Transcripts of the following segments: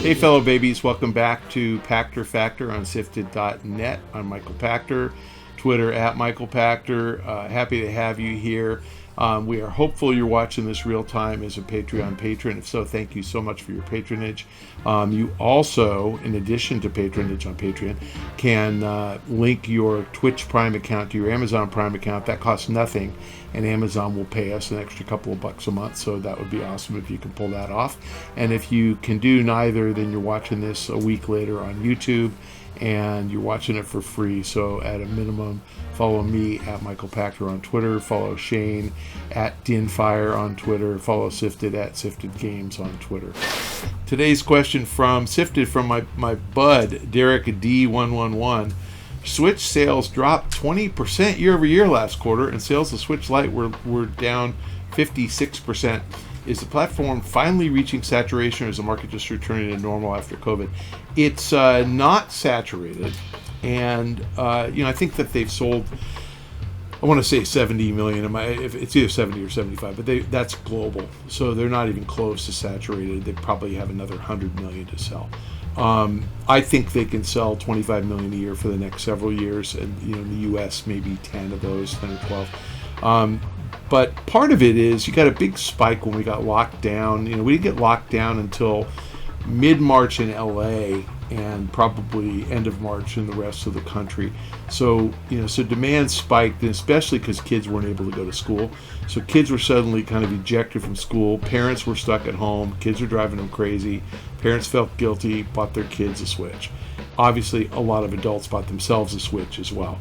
Hey, fellow babies, welcome back to Pachter Factor on SIFTD.net. I'm Michael Pachter, Twitter at Michael Pachter. Happy to have you here. We are hopeful you're watching this real time as a Patreon patron. If so, thank you so much for your patronage. You also, in addition to patronage on Patreon, can link your Twitch Prime account to your Amazon Prime account. That costs nothing, and Amazon will pay us an extra couple of bucks a month, so that would be awesome if you can pull that off. And if you can do neither, then you're watching this a week later on YouTube, and you're watching it for free. So at a minimum, follow me at Michael Pachter on Twitter, follow Shane at Dinfire on Twitter, follow Sifted at Sifted Games on Twitter. Today's question from Sifted, from my bud Derek D111. Switch sales dropped 20% year over year last quarter, and sales of Switch Lite were down 56%. Is the platform finally reaching saturation, or is the market just returning to normal after COVID? It's not saturated, and I think that they've sold, I want to say 70 million. It's either 70 or 75, but that's global, so they're not even close to saturated. They probably have another 100 million to sell. I think they can sell 25 million a year for the next several years, and in the U.S. maybe 10 of those, 10 or 12. But part of it is you got a big spike when we got locked down. We didn't get locked down until mid-March in LA and probably end of March in the rest of the country. So, so demand spiked, and especially because kids weren't able to go to school. So kids were suddenly kind of ejected from school. Parents were stuck at home. Kids were driving them crazy. Parents felt guilty, bought their kids a Switch. Obviously, a lot of adults bought themselves a Switch as well.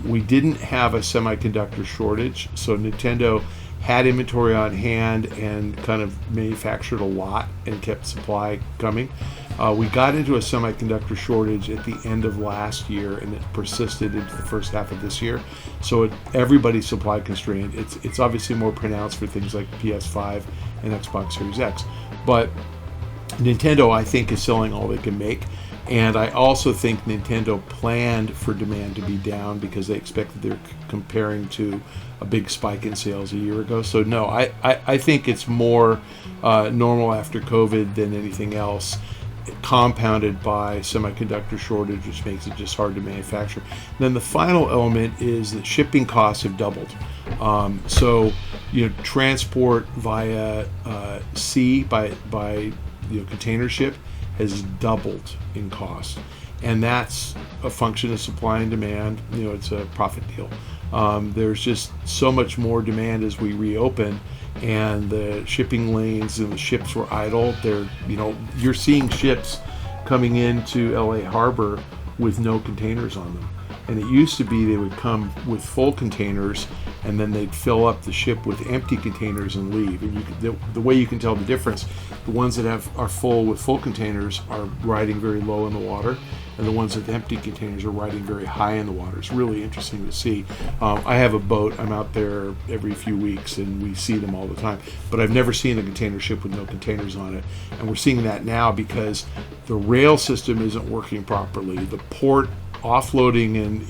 We didn't have a semiconductor shortage, so Nintendo had inventory on hand and kind of manufactured a lot and kept supply coming. We got into a semiconductor shortage at the end of last year, and it persisted into the first half of this year. So everybody's supply constrained. It's obviously more pronounced for things like PS5 and Xbox Series X. But Nintendo, I think, is selling all they can make. And I also think Nintendo planned for demand to be down because they expected they're comparing to a big spike in sales a year ago. So no, I think it's more normal after COVID than anything else, compounded by semiconductor shortage, which makes it just hard to manufacture. And then the final element is that shipping costs have doubled. So transport via sea by container ship has doubled in cost, and that's a function of supply and demand. It's a profit deal. There's just so much more demand as we reopen, and the shipping lanes and the ships were idle. You're seeing ships coming into LA Harbor with no containers on them. And it used to be they would come with full containers, and then they'd fill up the ship with empty containers and leave. And the way you can tell the difference, the ones that are full with full containers are riding very low in the water, and the ones with empty containers are riding very high in the water. It's really interesting to see. I have a boat. I'm out there every few weeks, and we see them all the time. But I've never seen a container ship with no containers on it. And we're seeing that now because the rail system isn't working properly. The port offloading and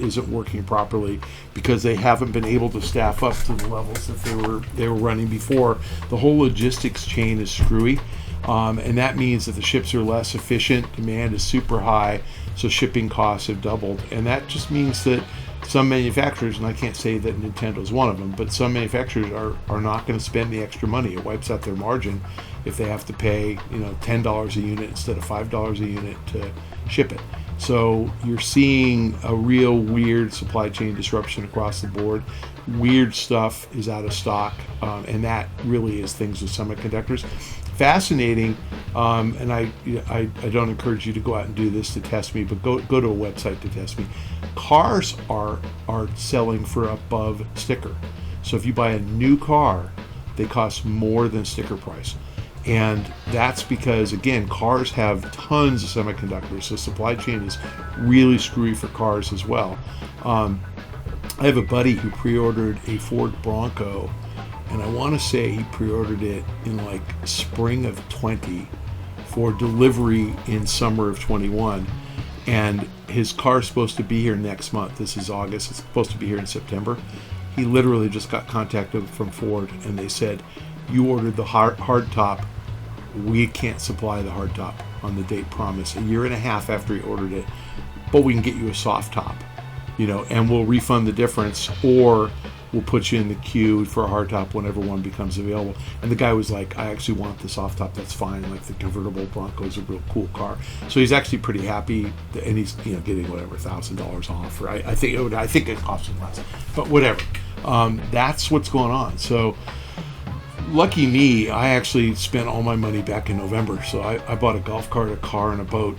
isn't working properly because they haven't been able to staff up to the levels that they were running before. The whole logistics chain is screwy, and that means that the ships are less efficient. Demand is super high, so shipping costs have doubled, and that just means that some manufacturers, and I can't say that Nintendo's one of them, but some manufacturers are not going to spend the extra money. It wipes out their margin if they have to pay $10 a unit instead of $5 a unit to ship it. So you're seeing a real weird supply chain disruption across the board. Weird stuff is out of stock, and that really is things with semiconductors. Fascinating, and I don't encourage you to go out and do this to test me, but go to a website to test me. Cars are selling for above sticker. So if you buy a new car, they cost more than sticker price. And that's because, again, cars have tons of semiconductors, so supply chain is really screwy for cars as well. I have a buddy who pre-ordered a Ford Bronco, and I want to say he pre-ordered it in like spring of 20 for delivery in summer of 21. And his car's supposed to be here next month. This is August. It's supposed to be here in September. He literally just got contacted from Ford, and they said, you ordered the hard top we can't supply the hard top on the date promised, a year and a half after he ordered it, but we can get you a soft top, and we'll refund the difference, or we'll put you in the queue for a hard top whenever one becomes available. And the guy was like, I actually want the soft top, that's fine. Like, the convertible Bronco is a real cool car. So he's actually pretty happy, and he's getting whatever, $1,000 off. Or I think it cost him less, but whatever. That's what's going on. So lucky me, I actually spent all my money back in November. So I bought a golf cart, a car, and a boat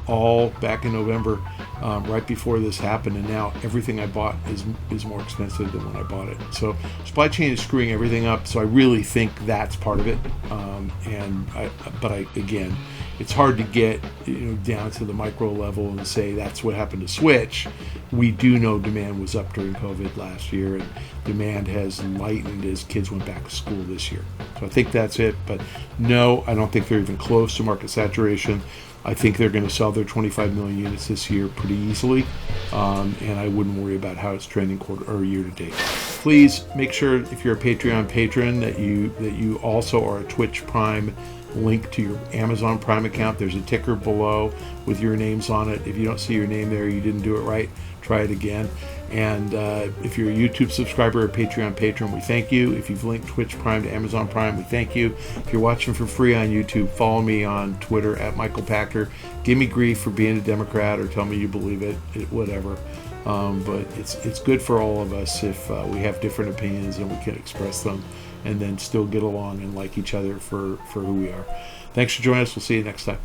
all back in November, right before this happened. And now everything I bought is more expensive than when I bought it. So supply chain is screwing everything up. So I really think that's part of it. But again, it's hard to get down to the micro level and say that's what happened to Switch. We do know demand was up during COVID last year, and demand has lightened as kids went back to school this year. So I think that's it. But no, I don't think they're even close to market saturation. I think they're going to sell their 25 million units this year pretty easily, and I wouldn't worry about how it's trending quarter or year to date. Please make sure, if you're a Patreon patron, that you also are a Twitch Prime link to your Amazon Prime account. There's a ticker below with your names on it. If you don't see your name there, you didn't do it right. Try it again. And if you're a YouTube subscriber or Patreon patron, we thank you. If you've linked Twitch Prime to Amazon Prime, we thank you. If you're watching for free on YouTube, follow me on Twitter at Michael Pachter. Give me grief for being a Democrat, or tell me you believe it, whatever. But it's good for all of us if we have different opinions and we can express them, and then still get along and like each other for who we are. Thanks for joining us. We'll see you next time.